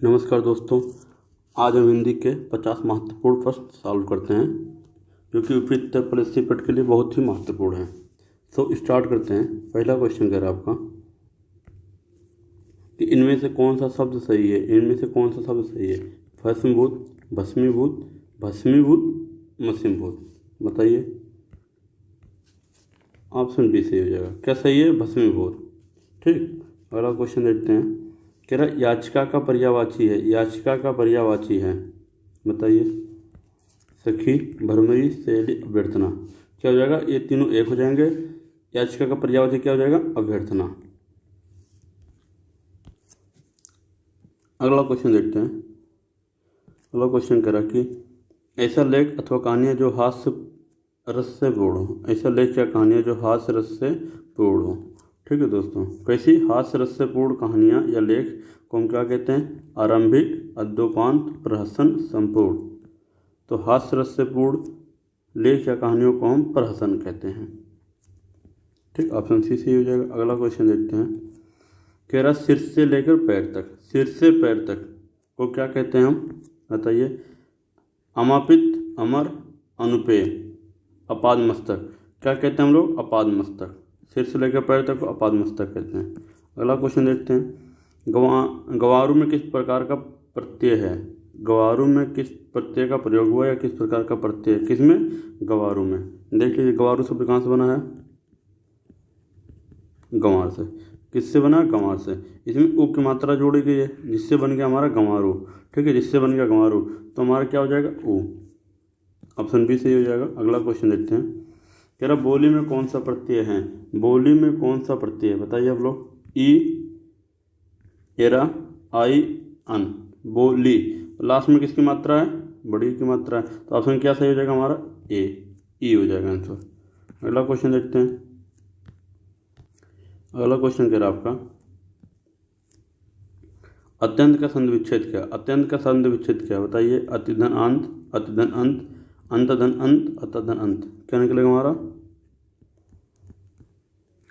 नमस्कार दोस्तों, आज हम हिंदी के 50 महत्वपूर्ण प्रश्न सॉल्व करते हैं जो कि उपयुक्त परीक्षा पट के लिए बहुत ही महत्वपूर्ण है। तो स्टार्ट करते हैं। पहला क्वेश्चन कह रहा है आपका कि इनमें से कौन सा शब्द सही है। इनमें से कौन सा शब्द सही है? भस्मीभूत, भस्मीभूत, भस्मीभूत, मसीमभूत। बताइए। ऑप्शन बी सही हो जाएगा। क्या सही है? भस्मीभूत। ठीक। अगला क्वेश्चन देखते हैं। कह रहा याचिका का पर्यायवाची है। याचिका का पर्यायवाची है, बताइए। सखी, भरमरी, सहेली, अभ्यर्थना। क्या हो जाएगा? ये तीनों एक हो जाएंगे। याचिका का पर्यायवाची क्या हो जाएगा? अभ्यर्थना। अगला क्वेश्चन देखते हैं। अगला क्वेश्चन कह रहा कि ऐसा लेख अथवा कहानियाँ जो हास्य रस से पूर्ण हो। ऐसा लेख या कहानियाँ जो हास्य रस से पूर्ण हो। ठीक है दोस्तों, कैसी? हास्य रस से पूर्ण कहानियाँ या लेख को हम क्या कहते हैं? आरंभिक, अद्योपांत, प्रहसन, संपूर्ण। तो हास्य रस से पूर्ण लेख या कहानियों को हम प्रहसन कहते हैं। ठीक, ऑप्शन सी सही हो जाएगा। अगला क्वेश्चन देखते हैं। कह रहा शीर्ष से लेकर पैर तक। शीर्ष से पैर तक को क्या कहते हैं हम? बताइए। अमापित, अमर, अनुपेय, अपाद मस्तक। क्या कहते हैं हम लोग? अपाद मस्तक। शीर्ष से लेकर पैर तक को अपाद मस्तक कहते हैं। अगला क्वेश्चन देखते हैं। गवारू में किस प्रकार का प्रत्यय है? गवारू में किस प्रत्यय का प्रयोग हुआ या किस प्रकार का प्रत्यय? किसमें? गवारू में। देख लीजिए, गवारू शब्द कहाँ से बना है? गंवार से। किससे बना? गंवार से। इसमें उ की मात्रा जोड़ी गई है जिससे बन गया हमारा गंवारू। ठीक है, जिससे बन गया गंवारू तो हमारा क्या हो जाएगा? उ। ऑप्शन बी सही हो जाएगा। अगला क्वेश्चन देखते हैं। कह रहा बोली में कौन सा प्रत्यय है? बोली में कौन सा प्रत्यय है? बताइए आप लोग। ई, एरा, आई, अन। बोली लास्ट में किसकी मात्रा है? बड़ी की मात्रा है। तो ऑप्शन क्या सही हो जाएगा हमारा? ए, ई हो जाएगा आंसर। अगला क्वेश्चन देखते हैं। अगला क्वेश्चन कह रहा आपका अत्यंत का संधि विच्छेद क्या? अत्यंत का संधि विच्छेद क्या? बताइए। अतिधन अंत, अतिधन अंत, अंतधन अंत, अतधन अंत। क्या निकलेगा हमारा?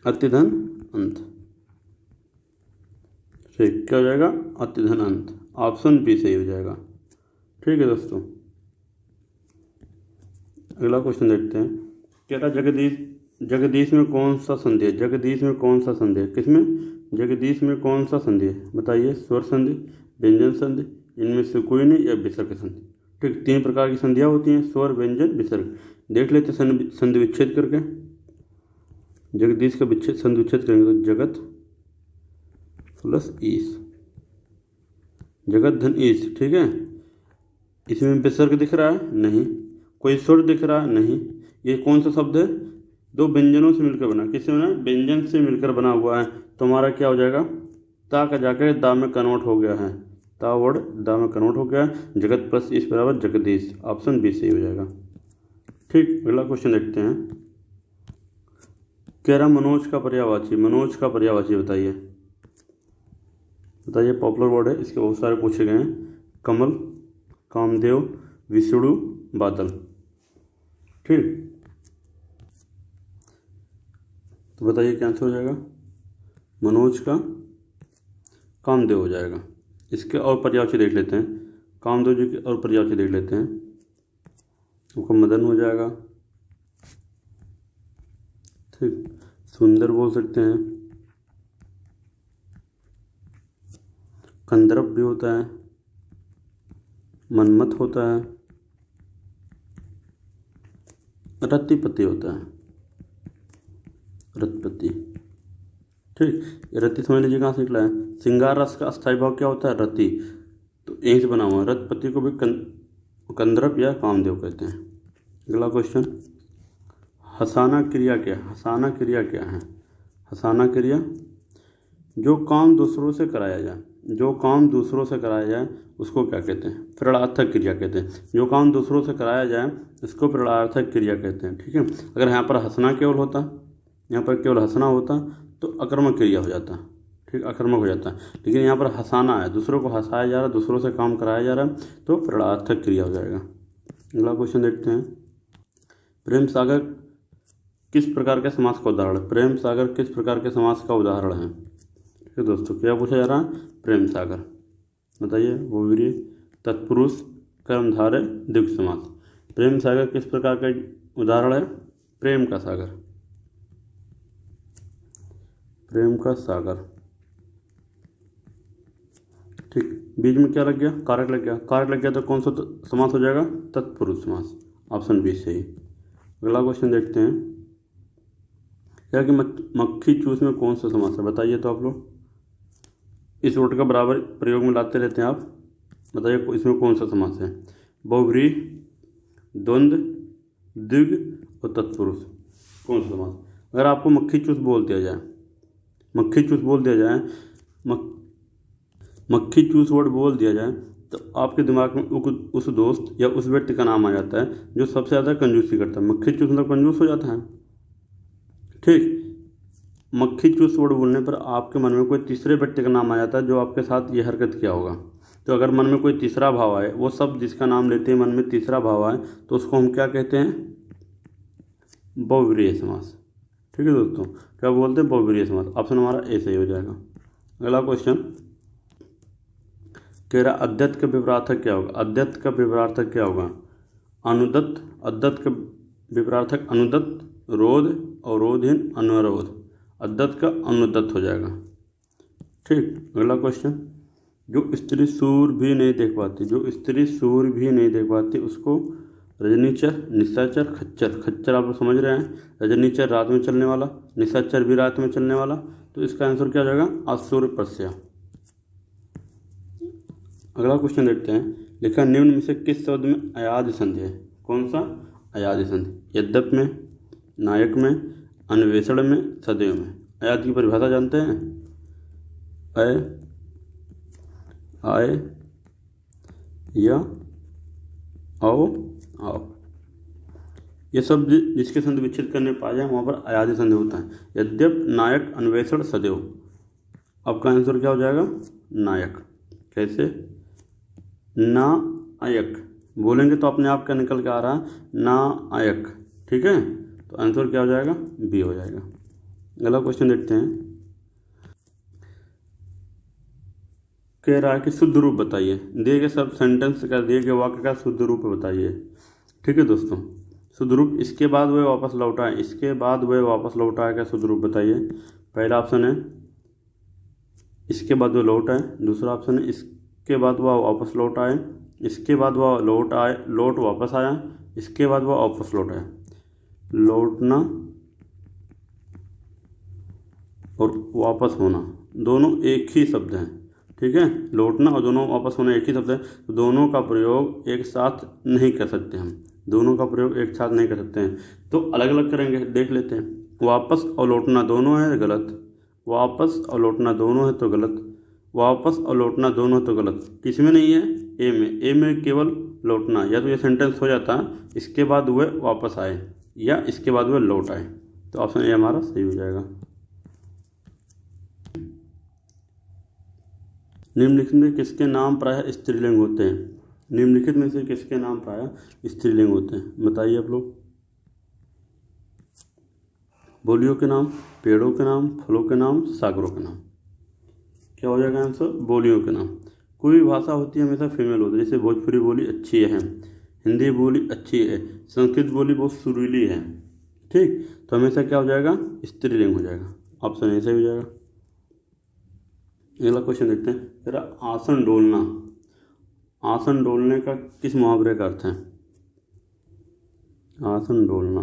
अतिधन अंत। ठीक, क्या हो जाएगा? अतिधन अंत। ऑप्शन बी सही हो जाएगा। ठीक है दोस्तों। अगला क्वेश्चन देखते हैं। कह रहा जगदीश में कौन सा संधि है? जगदीश में कौन सा संधि है? किसमें? जगदीश में कौन सा संधि है? बताइए। स्वर संधि, व्यंजन संधि, इनमें से कोई नहीं, या विसर्ग संधि। ठीक, तीन प्रकार की संधियाँ होती हैं, स्वर, व्यंजन, विसर्ग। देख लेते संधि विच्छेद करके। जगदीश का विच्छेद, संधि विच्छेद करेंगे तो जगत प्लस ईश, जगत धन ईश। ठीक है, इसमें विसर्ग दिख रहा है? नहीं। कोई स्वर दिख रहा है? नहीं। ये कौन सा शब्द है? दो व्यंजनों से मिलकर बना। किससे बना? व्यंजन से मिलकर बना हुआ है। तो हमारा क्या हो जाएगा? ता का जाकर दा में कन्वर्ट हो गया है। ता वर्ड दा में कन्वर्ट हो गया है। जगत प्लस ईश बराबर जगदीश। ऑप्शन बी सही हो जाएगा। ठीक, अगला क्वेश्चन देखते हैं। कह रहा मनोज का पर्यायवाची। मनोज का पर्यायवाची बताइए। बताइए, पॉपुलर वर्ड है, इसके बहुत सारे पूछे गए हैं। कमल, कामदेव, विष्णु, बादल। ठीक, तो बताइए क्या आंसर हो जाएगा? मनोज का कामदेव हो जाएगा। इसके और पर्यायवाची देख लेते हैं। कामदेव जी के और पर्यायवाची देख लेते हैं। उनका मदन हो जाएगा। ठीक, सुंदर बोल सकते हैं। कंदर्प भी होता है, मनमत होता है, रतिपति होता है। रतिपति। ठीक, रति समझ लीजिए कहाँ से निकला है। श्रृंगार रस का अस्थायी भाव क्या होता है? रति। तो यहीं से बना हुआ है। रतिपति को भी कंदर्प या कामदेव कहते हैं। अगला क्वेश्चन। हसाना क्रिया क्या? हसाना क्रिया क्या है? हसाना क्रिया जो काम दूसरों से कराया जाए। जो काम दूसरों से कराया जाए उसको क्या कहते हैं? प्रेरणार्थक क्रिया कहते हैं। जो काम दूसरों से कराया जाए इसको प्रेरणार्थक क्रिया कहते हैं। ठीक है, अगर यहाँ पर हंसना केवल होता, यहाँ पर केवल हंसना होता तो अकर्मक क्रिया हो जाता। ठीक, अकर्मक हो जाता है। लेकिन यहाँ पर हंसाना है, दूसरों को हंसाया जा रहा है, दूसरों से काम कराया जा रहा है, तो प्रेरणार्थक क्रिया हो जाएगा। अगला क्वेश्चन देखते हैं। प्रेम सागर किस प्रकार के समास का उदाहरण है? प्रेम सागर किस प्रकार के समास का उदाहरण है? ठीक है दोस्तों, क्या पूछा जा रहा है? प्रेम सागर। बताइए। बहुव्रीहि, तत्पुरुष, कर्मधारय, द्विगु समास। प्रेम सागर किस प्रकार का उदाहरण है? प्रेम का सागर, प्रेम का सागर। ठीक, बीच में क्या लग गया? कारक लग गया। कारक लग गया तो कौन सा समास हो जाएगा? तत्पुरुष समास। ऑप्शन बी सही। अगला क्वेश्चन देखते हैं क्या कि मक्खी चूस में कौन सा समास है? बताइए तो आप लोग। इस वर्ड का बराबर प्रयोग में लाते रहते हैं आप। बताइए इसमें कौन सा समास है? बहुव्रीहि, द्वंद्व, द्विग और तत्पुरुष, कौन सा समास? अगर आपको मक्खी चूस बोल दिया जाए, मक्खी चूस बोल दिया जाए, मक्खी चूस वर्ड बोल दिया जाए तो आपके दिमाग में उस दोस्त या उस व्यक्ति का नाम आ जाता है जो सबसे ज़्यादा कंजूसी करता है। मक्खी चूस मतलब कंजूस हो जाता है। ठीक, मक्खी चूस वर्ड बोलने पर आपके मन में कोई तीसरे व्यक्ति का नाम आ जाता है जो आपके साथ ये हरकत किया होगा। तो अगर मन में कोई तीसरा भाव आए, वो सब जिसका नाम लेते हैं मन में तीसरा भाव आए, तो उसको हम क्या कहते हैं? बहुव्रीहि समास। ठीक है दोस्तों, क्या बोलते हैं? बहुव्रीहि समास। ऑप्शन हमारा ए सही हो जाएगा। अगला क्वेश्चन कह रहा अद्यत का विपरार्थक क्या होगा? अद्यत का विपरार्थक क्या होगा? अनुदत्त, अद्यत का विपरार्थक अनुदत्त, रोध, अवरोधहीन, अनुरोध। अद्यत का अनुदत्त हो जाएगा। ठीक, अगला क्वेश्चन, जो स्त्री सूर्य भी नहीं देख पाती, जो स्त्री सूर्य भी नहीं देख पाती उसको रजनीचर, निशाचर, खच्चर। खच्चर आप लोग समझ रहे हैं, रजनीचर रात में चलने वाला, निशाचर भी रात में चलने वाला। तो इसका आंसर क्या हो जाएगा? आसूर्यपस्या। अगला क्वेश्चन देखते हैं, लिखा निम्न में से किस शब्द में अयाद संधि है? कौन सा? अयाद संधि। यद्यप में, नायक में, अन्वेषण में, सदैव में। अयाद की परिभाषा जानते हैं? अय, आय, या, आओ, आओ। ये सब जिसके संधि विच्छेद करने पाए जाए वहाँ पर अयाद संधि होता है। यद्यप, नायक, अन्वेषण, सदैव। आपका आंसर क्या हो जाएगा? नायक। कैसे? ना आयक बोलेंगे तो अपने आप क्या निकल के आ रहा है? ना आयक। ठीक है, तो आंसर क्या हो जाएगा? बी हो जाएगा। अगला क्वेश्चन देखते हैं, कह रहा है कि शुद्ध रूप बताइए। दिए गए सब सेंटेंस का, दिए गए वाक्य का शुद्ध रूप बताइए। ठीक है दोस्तों, शुद्ध रूप इसके बाद वह वापस लौट आए, इसके बाद वह वापस लौट आए, क्या शुद्ध रूप बताइए? पहला ऑप्शन है इसके बाद वह लौट आए, दूसरा ऑप्शन है इसके बाद वह वापस लौट आए, इसके बाद वह लौट आए, लौट वापस आया, इसके बाद वह वापस लौट आया। लौटना और वापस होना दोनों एक ही शब्द हैं। ठीक है, लौटना और दोनों वापस होना एक ही शब्द है, तो दोनों का प्रयोग एक साथ नहीं कर सकते हम, दोनों का प्रयोग एक साथ नहीं कर सकते हैं, तो अलग अलग करेंगे। देख लेते हैं, वापस और लौटना दोनों है गलत, वापस और लौटना दोनों है तो गलत, वापस और लौटना दोनों है तो गलत। किस में नहीं है? ए में। ए में केवल लौटना, या तो ये सेंटेंस हो जाता इसके बाद वह वापस आए या इसके बाद वह लौट आए, तो ऑप्शन ए हमारा सही हो जाएगा। निम्नलिखित में किसके नाम प्रायः स्त्रीलिंग होते हैं? निम्नलिखित में से किसके नाम प्रायः स्त्रीलिंग होते हैं? बताइए आप लोग। बोलियों के नाम, पेड़ों के नाम, फलों के नाम, सागरों के नाम। क्या हो जाएगा आंसर? बोलियों के नाम। कोई भी भाषा होती है हमेशा फीमेल होती है, जैसे भोजपुरी बोली अच्छी है, हिंदी बोली अच्छी है, संस्कृत बोली बहुत सुरीली है। ठीक, तो हमेशा क्या हो जाएगा? स्त्रीलिंग हो जाएगा। ऑप्शन ए सही हो जाएगा। अगला क्वेश्चन देखते हैं, तेरा आसन डोलना, आसन डोलने का किस मुहावरे का अर्थ है? आसन डोलना,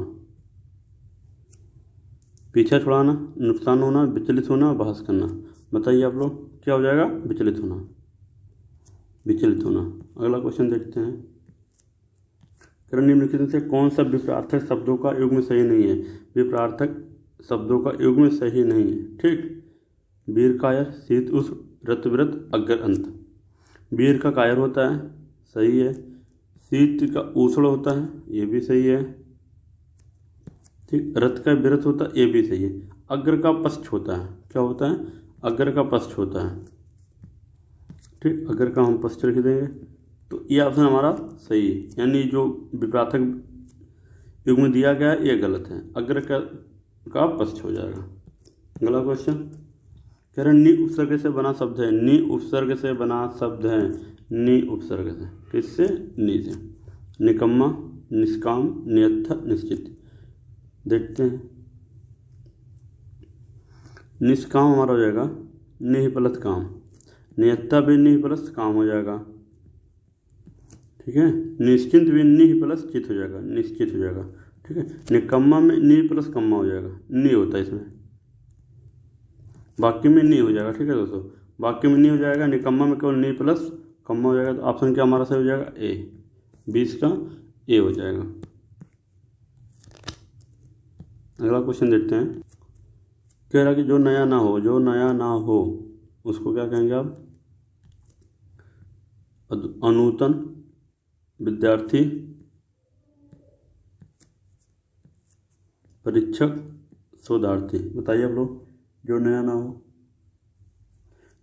पीछे छुड़ाना, नुकसान होना, विचलित होना, बहस करना। बताइए आप लोग, क्या हो जाएगा? विचलित होना, विचलित होना। अगला क्वेश्चन देखते हैं, निम्नलिखित में से कौन सा विपरार्थक शब्दों का युग्म सही नहीं है? विपरार्थक शब्दों का युग्म सही नहीं है। ठीक, वीर कायर, शीत उष्ण, रतव्रत, अग्र अंत। वीर का कायर होता है, सही है। शीत का उष्ण होता है, ये भी सही है। ठीक, रथ का विरत होता है, ये भी सही है। अग्र का पश्च होता है, क्या होता है? अग्र का पश्च होता है। ठीक, अग्र का हम पश्च लिख देंगे, तो ये ऑप्शन हमारा सही है, यानी जो विपरार्थक युग्म दिया गया है ये गलत है, अग्र का पश्च हो जाएगा। अगला क्वेश्चन, कह रहे नि उपसर्ग से बना शब्द है, नि उपसर्ग से बना शब्द है, नि उपसर्ग से, किससे? नि से। निकम्मा, निष्काम, नियत्था, निश्चित। देखते हैं, निष्काम हमारा हो जाएगा निह प्लस काम, नियत्ता भी निह प्लस काम हो जाएगा, ठीक है। निश्चिंत भी निह प्लस चित हो जाएगा, निश्चित हो जाएगा, ठीक है। निकम्मा में नि प्लस कम्मा हो जाएगा, नि होता है इसमें, वाक्य में नि हो जाएगा, ठीक है दोस्तों, वाक्य में नि हो जाएगा। निकम्मा में केवल नि प्लस कम्मा हो जाएगा, तो ऑप्शन क्या हमारा सही हो जाएगा? ए, 20 का ए हो जाएगा। अगला क्वेश्चन देखते हैं, कह रहा कि जो नया ना हो, जो नया ना हो उसको क्या कहेंगे आप? अनूतन, विद्यार्थी, परीक्षक, शोधार्थी। बताइए आप लोग, जो नया ना हो,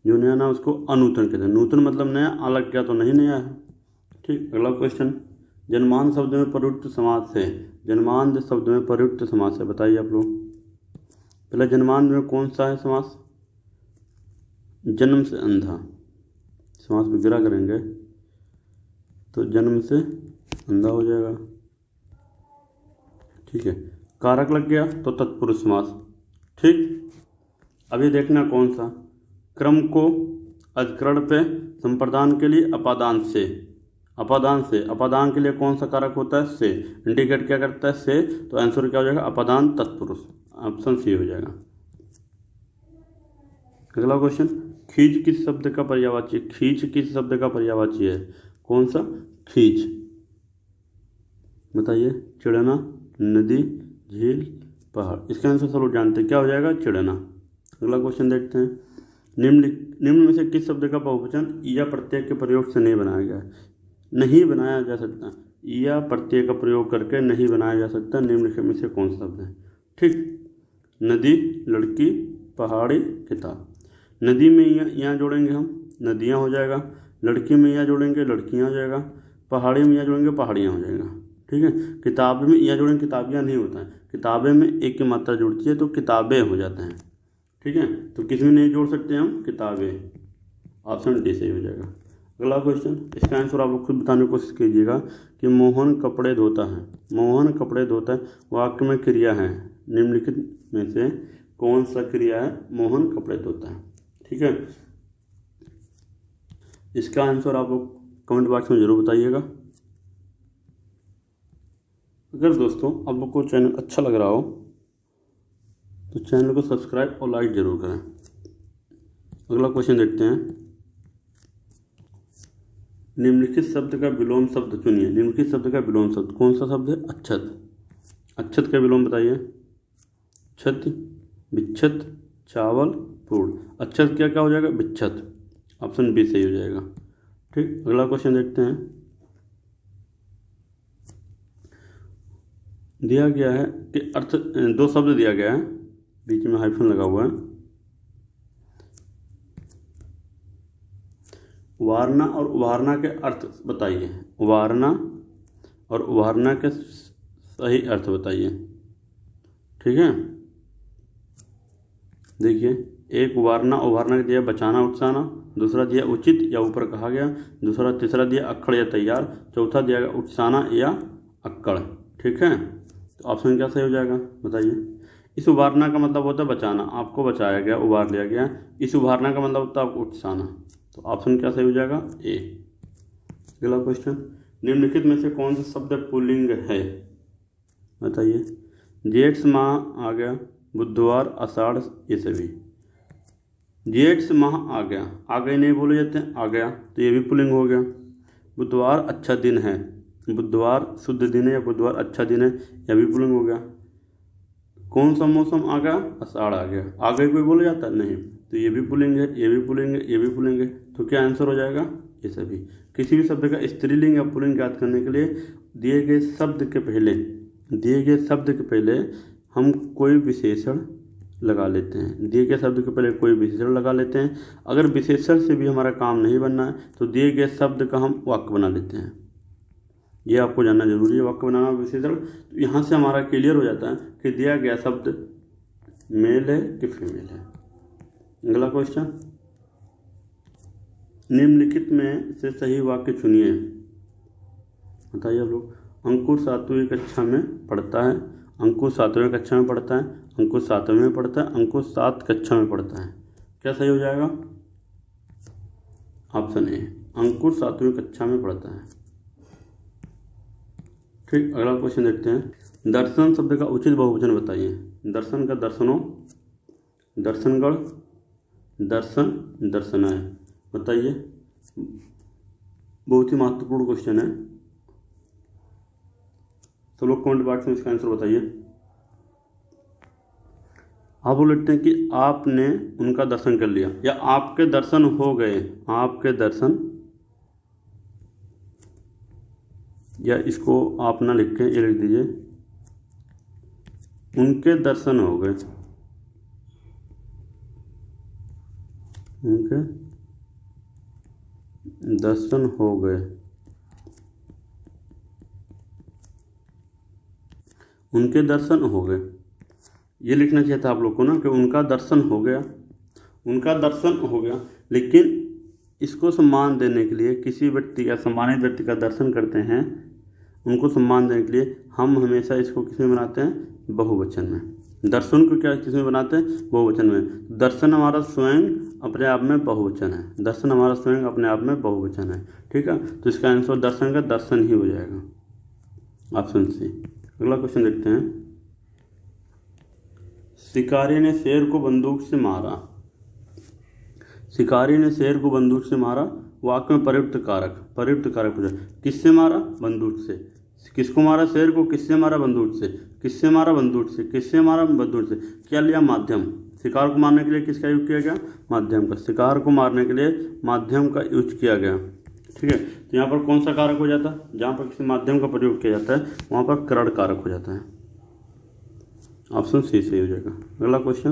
जो नया ना हो उसको अनूतन कहते हैं। नूतन मतलब नया, अलग क्या तो नहीं नया है, ठीक। अगला क्वेश्चन, जन्मांध शब्द में प्रयुक्त समास है, जन्मांध शब्द में प्रयुक्त समास है, बताइए आप लोग। पहले जन्मांध में कौन सा है समास? जन्म से अंधा, समास विग्रह करेंगे तो जन्म से अंधा हो जाएगा, ठीक है। कारक लग गया तो तत्पुरुष समास, ठीक। अभी देखना कौन सा, क्रम को अधिकरण पे संप्रदान के लिए अपादान से, अपादान से, अपादान के लिए कौन सा कारक होता है? से। इंडिकेट क्या करता है? से। तो आंसर क्या हो जाएगा? अपादान तत्पुरुष, ऑप्शन सी हो जाएगा। अगला क्वेश्चन, खींच किस शब्द का पर्यायवाची है? खींच किस शब्द का पर्यायवाची है? कौन सा? खींच, बताइए। चिड़ना, नदी, झील, पहाड़। इसका आंसर सब लोग जानते हैं, क्या हो जाएगा? चिड़ना। अगला क्वेश्चन देखते हैं, निम्न में से किस शब्द का बहुवचन या प्रत्यय के प्रयोग से नहीं बनाया गया है? नहीं बनाया जा सकता, या प्रत्यय का प्रयोग करके नहीं बनाया जा सकता, निम्न में से कौन सा शब्द है? ठीक, नदी, लड़की, पहाड़ी, किताब। नदी में यहाँ जोड़ेंगे हम, नदियाँ हो जाएगा। लड़की में यहाँ जोड़ेंगे, लड़कियाँ हो जाएगा। पहाड़ी में यहाँ जोड़ेंगे, पहाड़ियाँ हो जाएगा, ठीक है। किताब में यहाँ जोड़ेंगे, किताबियाँ नहीं होता है, किताबें में एक की मात्रा जुड़ती है तो किताबें हो जाते हैं, ठीक है। तो किस में नहीं जोड़ सकते हम? किताबें, ऑप्शन डी सही हो जाएगा। अगला क्वेश्चन, इसका आंसर आप लोग खुद बताने की कोशिश कीजिएगा कि मोहन कपड़े धोता है, मोहन कपड़े धोता है वाक्य में क्रिया है, निम्नलिखित में से कौन सा क्रिया है? मोहन कपड़े धोता है, ठीक है। इसका आंसर आप लोग कमेंट बॉक्स में जरूर बताइएगा। अगर दोस्तों आप लोग को चैनल अच्छा लग रहा हो तो चैनल को सब्सक्राइब और लाइक जरूर करें। अगला क्वेश्चन देखते हैं, निम्नलिखित शब्द का विलोम शब्द चुनिए। निम्नलिखित शब्द का विलोम शब्द कौन सा शब्द है? अच्छत। अच्छत का विलोम बताइए। छत, बिच्छत, चावल, पूर्ण। अच्छत क्या क्या हो जाएगा? बिच्छत, ऑप्शन बी सही हो जाएगा, ठीक। अगला क्वेश्चन देखते हैं, दिया गया है कि अर्थ, दो शब्द दिया गया है, बीच में हाइफन लगा हुआ है। उभारना और उभारना के अर्थ बताइए। उभारना और उभारना के सही अर्थ बताइए, ठीक है। देखिए, एक उभारना, उभारना के दिया बचाना, उकसाना। दूसरा दिया उचित या ऊपर कहा गया। दूसरा, तीसरा दिया अक्कड़ या तैयार। चौथा दिया गया उकसाना या अक्कड़, ठीक है। तो ऑप्शन क्या सही हो जाएगा बताइए। इस उभारना का मतलब होता है बचाना, आपको बचाया गया, उभार लिया गया। इस उभारना का मतलब होता है आपको उकसाना, तो ऑप्शन क्या सही हो जाएगा? ए। अगला क्वेश्चन, निम्नलिखित में से कौन सा शब्द पुल्लिंग है? बताइए। जेठ माह आ गया, बुधवार, आषाढ़, ये सभी। जेठ माह आ गया, आ गए नहीं बोले जाते हैं, आ गया, तो ये भी पुल्लिंग हो गया। बुधवार अच्छा दिन है, बुधवार शुद्ध दिन है या बुधवार अच्छा दिन है, यह भी पुल्लिंग हो गया। कौन सा मौसम आ गया? आषाढ़ आ गया, आ गए कोई बोला जाता नहीं, तो ये भी पुल्लिंग है, ये भी पुल्लिंग है, ये भी पुल्लिंग है। तो क्या आंसर हो जाएगा? ये सभी। किसी भी शब्द का स्त्रीलिंग या पुल्लिंग ज्ञात करने के लिए दिए गए शब्द के पहले हम कोई विशेषण लगा लेते हैं। दिए गए शब्द के पहले कोई विशेषण लगा लेते हैं। अगर विशेषण से भी हमारा काम नहीं बनना है तो दिए गए शब्द का हम वाक्य बना लेते हैं। ये आपको जानना जरूरी है, वाक्य बनाना, विशेषण। तो यहाँ से हमारा क्लियर हो जाता है कि दिया गया शब्द मेल है कि फीमेल है। अगला क्वेश्चन, निम्नलिखित में से सही वाक्य चुनिए। बताइए आप लोग। अंकुर 7वीं कक्षा में पढ़ता है, अंकुर 7वीं कक्षा में पढ़ता है, अंकुर 7वीं में पढ़ता है, अंकुर 7 कक्षा में पढ़ता है। क्या सही हो जाएगा? ऑप्शन ए, अंकुर 7वीं कक्षा में पढ़ता है। ठीक, अगला क्वेश्चन देखते हैं। दर्शन शब्द का उचित बहुवचन बताइए। दर्शन का दर्शनों, दर्शनगढ़, दर्शन, दर्शनाय। बताइए, बहुत ही महत्वपूर्ण क्वेश्चन है। तो लोग कमेंट बॉक्स में इसका आंसर बताइए। आप बोल लेते हैं कि आपने उनका दर्शन कर लिया या आपके दर्शन हो गए। आपके दर्शन, या इसको आप ना लिख के ये लिख दीजिए, उनके दर्शन हो गए। उनके दर्शन हो गए, उनके दर्शन हो गए। ये लिखना चाहिए था आप लोग को ना कि उनका दर्शन हो गया, उनका दर्शन हो गया। लेकिन इसको सम्मान देने के लिए, किसी व्यक्ति या सम्मानित व्यक्ति का दर्शन करते हैं, उनको सम्मान देने के लिए हम हमेशा इसको किस में बनाते हैं? बहुवचन में। दर्शन को क्या किस में बनाते हैं? बहुवचन में। दर्शन हमारा स्वयं अपने आप में बहुवचन है। दर्शन हमारा स्वयं अपने आप में बहुवचन है। ठीक है, तो इसका आंसर दर्शन का दर्शन ही हो जाएगा, ऑप्शन सी। अगला क्वेश्चन देखते हैं। शिकारी ने शेर को बंदूक से मारा। शिकारी ने शेर को बंदूक से मारा। वाक्य में प्रयुक्त कारक, प्रयुक्त कारक पूछा। किससे मारा? बंदूक से। किसको मारा? शेर को। किससे मारा? बंदूक से। किससे मारा? बंदूक से। किससे मारा? बंदूक से। क्या लिया? माध्यम। शिकार को मारने के लिए किसका यूज किया गया? माध्यम का। शिकार को मारने के लिए माध्यम का यूज किया गया। ठीक है, तो यहाँ पर कौन सा कारक हो जाता है? जहाँ पर किसी माध्यम का प्रयोग किया जाता है वहाँ पर करण कारक हो जाता है। ऑप्शन सी सही हो जाएगा। अगला क्वेश्चन,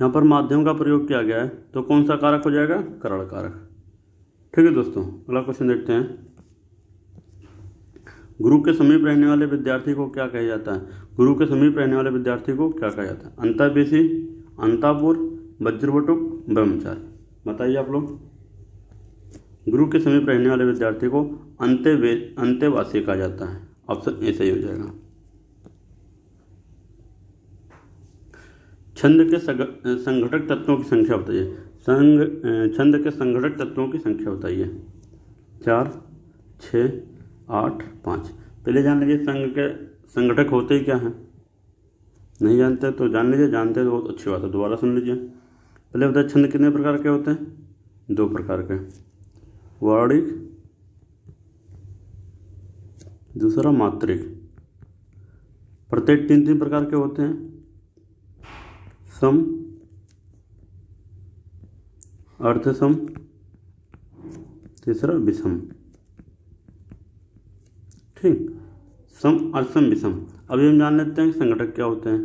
यहाँ पर माध्यम का प्रयोग किया गया है तो कौन सा कारक हो जाएगा? करण कारक। ठीक है दोस्तों, अगला क्वेश्चन देखते हैं। गुरु के समीप रहने वाले विद्यार्थी को क्या कहा जाता है? गुरु के समीप रहने वाले विद्यार्थी को क्या कहा जाता है? अंतःवेशी, अंतापुर, वज्रवटुक, ब्रह्मचारी। बताइए आप लोग। गुरु के समीप रहने वाले विद्यार्थी को अंतेवासी कहा जाता है। ऑप्शन ए सही हो जाएगा। छंद के संघटक तत्वों की संख्या बताइए। छंद के संघटक तत्वों की संख्या बताइए। 4, 6, 8, 5। पहले जान लीजिए संघ के संघटक होते ही क्या हैं। नहीं जानते तो जान लीजिए, जानते तो बहुत अच्छी बात है, दोबारा सुन लीजिए। पहले बताइए छंद कितने प्रकार के होते हैं? 2 प्रकार के, वार्णिक, दूसरा मात्रिक। प्रत्येक 3-3 प्रकार के होते हैं। सम, अर्धसम, तीसरा विषम। ठीक, सम, अर्धसम, विषम। अभी हम जान लेते हैं कि संघटक क्या होते हैं।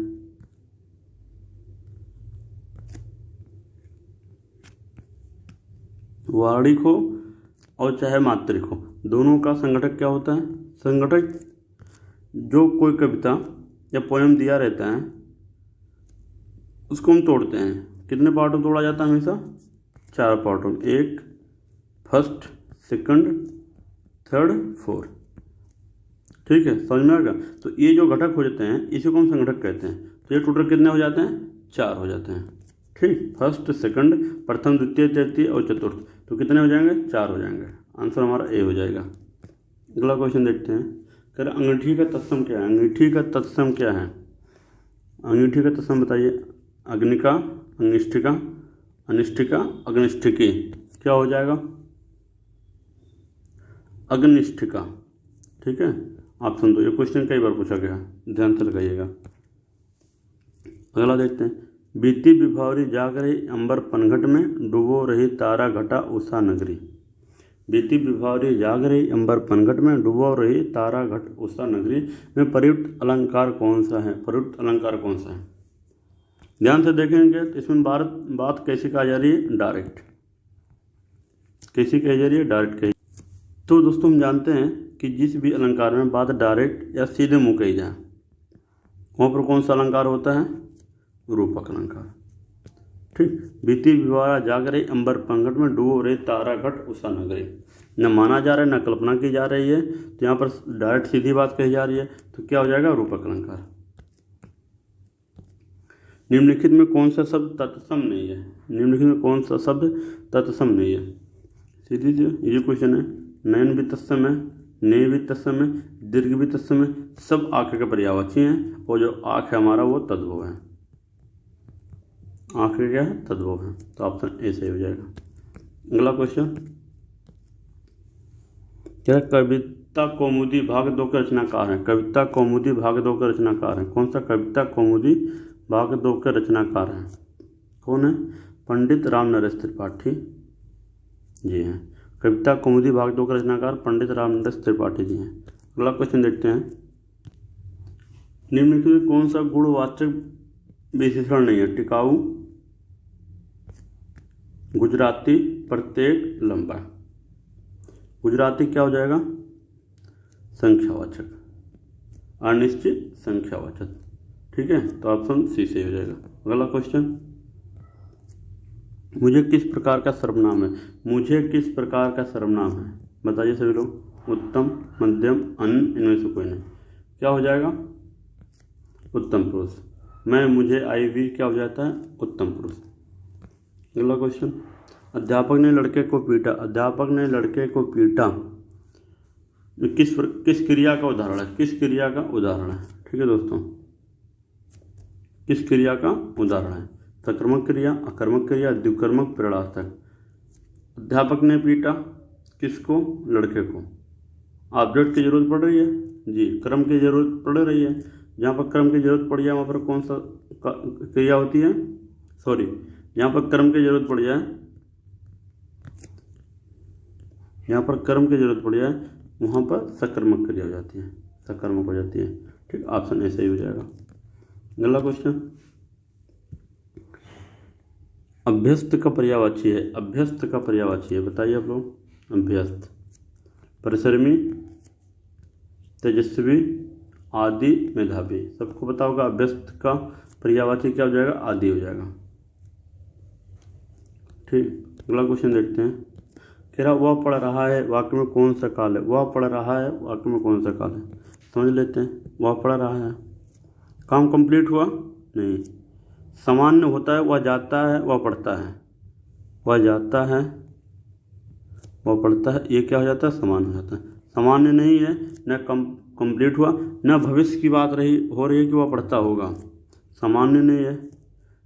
वार्णिक हो और चाहे मात्रिक हो, दोनों का संघटक क्या होता है? संघटक जो कोई कविता या पोएम दिया रहता है उसको हम तोड़ते हैं। कितने पार्टों में तोड़ा जाता है? हमेशा 4 पार्टों में। 1, फर्स्ट, सेकंड, थर्ड, फोर्थ। ठीक है, समझ में आएगा। तो ये जो घटक हो जाते हैं इसी को हम संघटक कहते हैं। तो ये टोटल कितने हो जाते हैं? 4 हो जाते हैं। ठीक, फर्स्ट, सेकंड, प्रथम, द्वितीय, तृतीय और चतुर्थ। तो कितने हो जाएंगे? 4 हो जाएंगे। आंसर हमारा ए हो जाएगा। अगला क्वेश्चन देखते हैं। कह रहे अंगीठी का तत्सम क्या है? अंगीठी का तत्सम क्या है? अंगीठी का तत्सम बताइए। अग्निका, अंगिष्ठिका, अनिष्ठिका, अग्निष्ठिकी। क्या हो जाएगा? अग्निष्ठिका। ठीक है, ऑप्शन 2। ये क्वेश्चन कई बार पूछा गया, ध्यान से लगाइएगा। अगला देखते हैं। बीती विभावरी जाग रही अंबर पनघट में, डूबो रही तारा घटा उषा नगरी। बीती विभावरी जाग रही अंबर पनघट में, डूबो रही तारा घट उषा नगरी में प्रयुक्त अलंकार कौन सा है? प्रयुक्त अलंकार कौन सा है? ध्यान से देखेंगे तो इसमें बात कैसी कहा जा रही है? डायरेक्ट। कैसी कही जा रही है? डायरेक्ट कही। तो दोस्तों हम जानते हैं कि जिस भी अलंकार में बात डायरेक्ट या सीधे मुँह कही जाए वहाँ पर कौन सा अलंकार होता है? रूपक अलंकार। ठीक। बीती विवारा जाग रही अंबर पंकट में, डूबो रे तारा घट उषा नगरी। न माना जा रहा है न कल्पना की जा रही है, तो यहाँ पर डायरेक्ट सीधी बात कही जा रही है, तो क्या हो जाएगा, रूपक अलंकार। निम्नलिखित में कौन सा शब्द तत्सम नहीं है, निम्नलिखित में कौन सा शब्द तत्सम नहीं है, सीधी सी ये क्वेश्चन है। नयन भी तत्सम है, ने भी तत्सम है, दीर्घ भी तत्सम है, सब आंख के पर्यायवाची हैं, और जो आंख है हमारा वो तद्भव है, आंख क्या है, तद्भव है, तो ऑप्शन ए सही हो जाएगा। अगला क्वेश्चन क्या है, कविता कौमुदी भाग 2 के रचनाकार हैं, कविता कौमुदी भाग 2 के रचनाकार हैं, कौन सा कविता कौमुदी भाग 2 के रचनाकार हैं, कौन है, पंडित राम नरेश त्रिपाठी जी हैं। कविता कौमुदी भाग 2 के रचनाकार पंडित राम नरेश त्रिपाठी जी हैं। अगला क्वेश्चन देखते हैं, निम्नलिखित में कौन सा गुणवाचक विशेषण नहीं है, टिकाऊ, गुजराती, प्रत्येक, लंबा। गुजराती क्या हो जाएगा, संख्यावाचक, अनिश्चित संख्यावाचक, ठीक है, तो ऑप्शन सी सही हो जाएगा। अगला क्वेश्चन, मुझे किस प्रकार का सर्वनाम है, मुझे किस प्रकार का सर्वनाम है, बताइए सभी लोग, उत्तम, मध्यम, अन्य, इनमें से कोई नहीं, क्या हो जाएगा, उत्तम पुरुष। मैं, मुझे, आई, वी क्या हो जाता है, उत्तम पुरुष। अगला क्वेश्चन, अध्यापक ने लड़के को पीटा, अध्यापक ने लड़के को पीटा, किस क्रिया का उदाहरण है, किस क्रिया का उदाहरण है, ठीक है दोस्तों, किस क्रिया का उदाहरण है, सकर्मक क्रिया, अकर्मक क्रिया, द्विकर्मक, प्रेरणार्थक। अध्यापक ने पीटा किसको, लड़के को, ऑब्जेक्ट की जरूरत पड़ रही है जी, क्रम की जरूरत पड़ रही है, जहाँ पर क्रम की जरूरत पड़ जाए वहाँ पर कौन सा क्रिया होती है, सॉरी, यहाँ पर कर्म की जरूरत पड़ जाए, यहाँ पर कर्म की जरूरत पड़ जाए वहाँ पर सकर्मक क्रिया हो जाती है, सकर्मक हो जाती है, ठीक, ऑप्शन ए सही हो जाएगा। अगला क्वेश्चन, अभ्यस्त का पर्यायवाची है, अभ्यस्त का पर्यायवाची है, बताइए आप लोग, अभ्यस्त, परिश्रमी, तेजस्वी, आदि, मेधावी, सबको पता होगा। अभ्यस्त का पर्यायवाची क्या हो जाएगा, आदि हो जाएगा, ठीक। अगला क्वेश्चन देखते हैं, कह रहा वह पढ़ रहा है वाक्य में कौन सा काल है, वह पढ़ रहा है वाक्य में कौन सा काल है, समझ लेते हैं। वह पढ़ रहा है, काम कंप्लीट हुआ नहीं, सामान्य होता है, वह जाता है, वह पढ़ता है, वह जाता है, वह पढ़ता है, ये क्या हो जाता है, सामान्य हो जाता है। सामान्य नहीं है, न कंप्लीट हुआ, न भविष्य की बात हो रही है कि वह पढ़ता होगा, सामान्य नहीं है।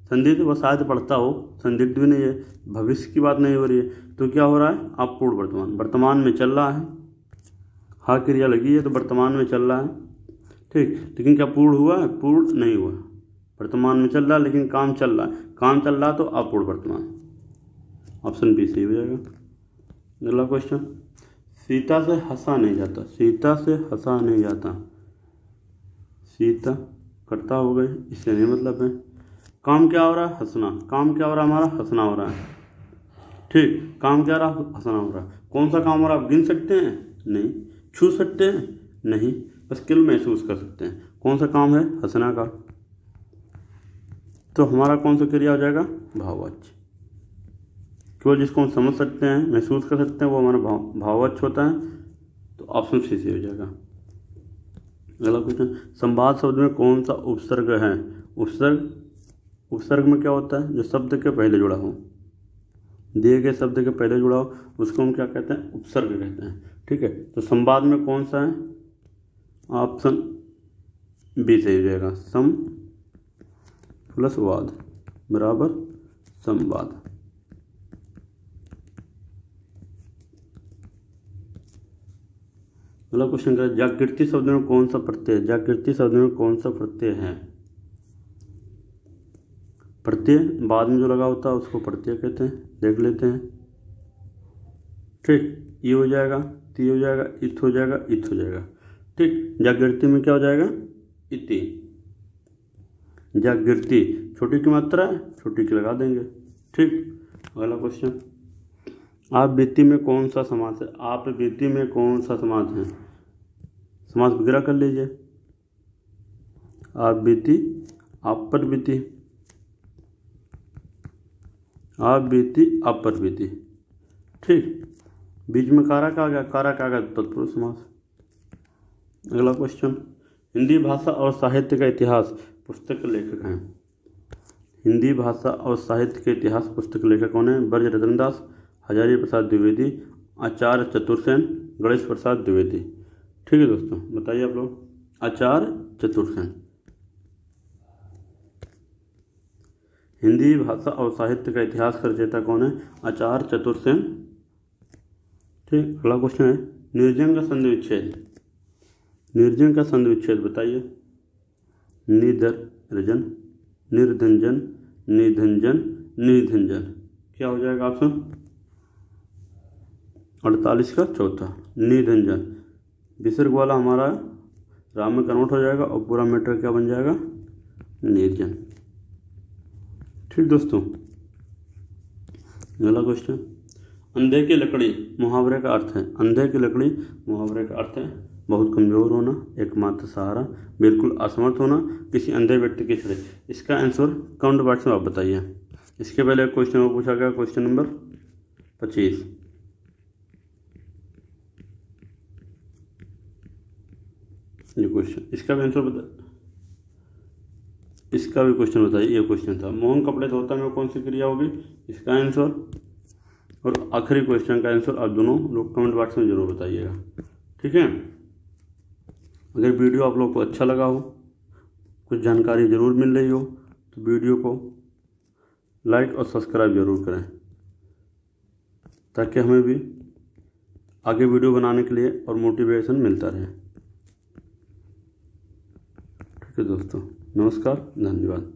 संदिग्ध, वह शायद पढ़ता हो, संदिग्ध भी नहीं है, भविष्य की बात नहीं हो रही है, तो क्या हो रहा है, आप पूर्ण वर्तमान, वर्तमान में चल रहा है, हाँ क्रिया लगी है तो वर्तमान में चल रहा है, ठीक। लेकिन क्या पूर्ण हुआ है, पूर्ण नहीं हुआ, वर्तमान में चल रहा है लेकिन काम चल रहा है, काम चल रहा है तो अपूर्ण वर्तमान, ऑप्शन बी सही हो जाएगा। अगला क्वेश्चन, सीता से हंसा नहीं जाता, सीता से हंसा नहीं जाता, सीता कर्ता हो गए, इससे नहीं मतलब है। काम क्या हो रहा है, हंसना, काम क्या हो रहा है, हमारा हंसना हो रहा है, ठीक, काम क्या रहा, हंसना हो रहा है। कौन सा काम हो रहा है, आप गिन सकते हैं, नहीं, छू सकते हैं, नहीं, बस केवल महसूस कर सकते हैं। कौन सा काम है, हंसना का, तो हमारा कौन सा क्रिया हो जाएगा, भाववाच्य, केवल जिसको हम समझ सकते हैं, महसूस कर सकते हैं, वो हमारा भाववाच्य होता है, तो ऑप्शन सी से हो जाएगा। अगला क्वेश्चन, संवाद शब्द में कौन सा उपसर्ग है, उपसर्ग, उपसर्ग में क्या होता है, जो शब्द के पहले जुड़ा हो, दिए गए शब्द के पहले जुड़ा हो उसको हम क्या कहते हैं, उपसर्ग कहते हैं, ठीक है। तो संवाद में कौन सा है, ऑप्शन बी सही हो जाएगा, सम प्लस वाद बराबर संवाद। अगला क्वेश्चन करें, जागृति शब्द में कौन सा प्रत्यय है, जागृति शब्द में कौन सा प्रत्यय है, प्रत्यय बाद में जो लगा होता है उसको प्रत्यय कहते हैं, देख लेते हैं, ठीक, ये हो जाएगा, ती हो जाएगा, इत हो जाएगा, इत हो जाएगा, ठीक। जागृति में क्या हो जाएगा, इति, जागृति, छोटी की मात्रा है, छोटी की लगा देंगे, ठीक। अगला क्वेश्चन, आप बीती में कौन सा समास है, आप बीती में कौन सा समास है, समास वगैरह कर लीजिए, आप बीती, आप पर बीती, आप बीती आप पर बीती। ठीक, बीच में कारक आ गया, कारक आ गया तत्पुरुष समास। अगला क्वेश्चन, हिंदी भाषा और साहित्य का इतिहास पुस्तक के लेखक हैं। हिंदी भाषा और साहित्य के इतिहास पुस्तक के लेखक कौन है? ब्रज रतन दास, हजारी प्रसाद द्विवेदी, आचार्य चतुर्सेन, गणेश प्रसाद द्विवेदी। ठीक है दोस्तों, बताइए आप लोग। आचार्य चतुर्सेन। हिंदी भाषा और साहित्य का इतिहास का रचयिता कौन है? आचार्य चतुर्सेन। ठीक, अगला क्वेश्चन है, निर्जन का संधि विच्छेद। निर्जन का संधि विच्छेद बताइए। निदर्जन, निर्धंजन, निधंजन, निधंजन। क्या हो जाएगा ऑप्शन? 48 का चौथा, निधंजन। विसर्ग वाला हमारा राम में कन्वर्ट हो जाएगा और पूरा मैटर क्या बन जाएगा? निर्जन। ठीक दोस्तों, अगला क्वेश्चन, अंधे की लकड़ी मुहावरे का अर्थ है। अंधे की लकड़ी मुहावरे का अर्थ है बहुत कमज़ोर होना, एकमात्र सहारा, बिल्कुल असमर्थ होना, किसी अंधे व्यक्ति की छड़ी। इसका आंसर कमेंट बॉक्स में आप बताइए। इसके पहले एक क्वेश्चन और पूछा गया, क्वेश्चन नंबर 25। ये क्वेश्चन, इसका भी आंसर इसका भी क्वेश्चन बताइए। ये क्वेश्चन था, मोहन कपड़े धोता में कौन सी क्रिया होगी? इसका आंसर। और आखिरी क्वेश्चन का आंसर आप दोनों लोग कमेंट बॉक्स में जरूर बताइएगा। ठीक है, अगर वीडियो आप लोग को अच्छा लगा हो, कुछ जानकारी ज़रूर मिल रही हो, तो वीडियो को लाइक और सब्सक्राइब जरूर करें, ताकि हमें भी आगे वीडियो बनाने के लिए और मोटिवेशन मिलता रहे। ठीक है दोस्तों, नमस्कार, धन्यवाद।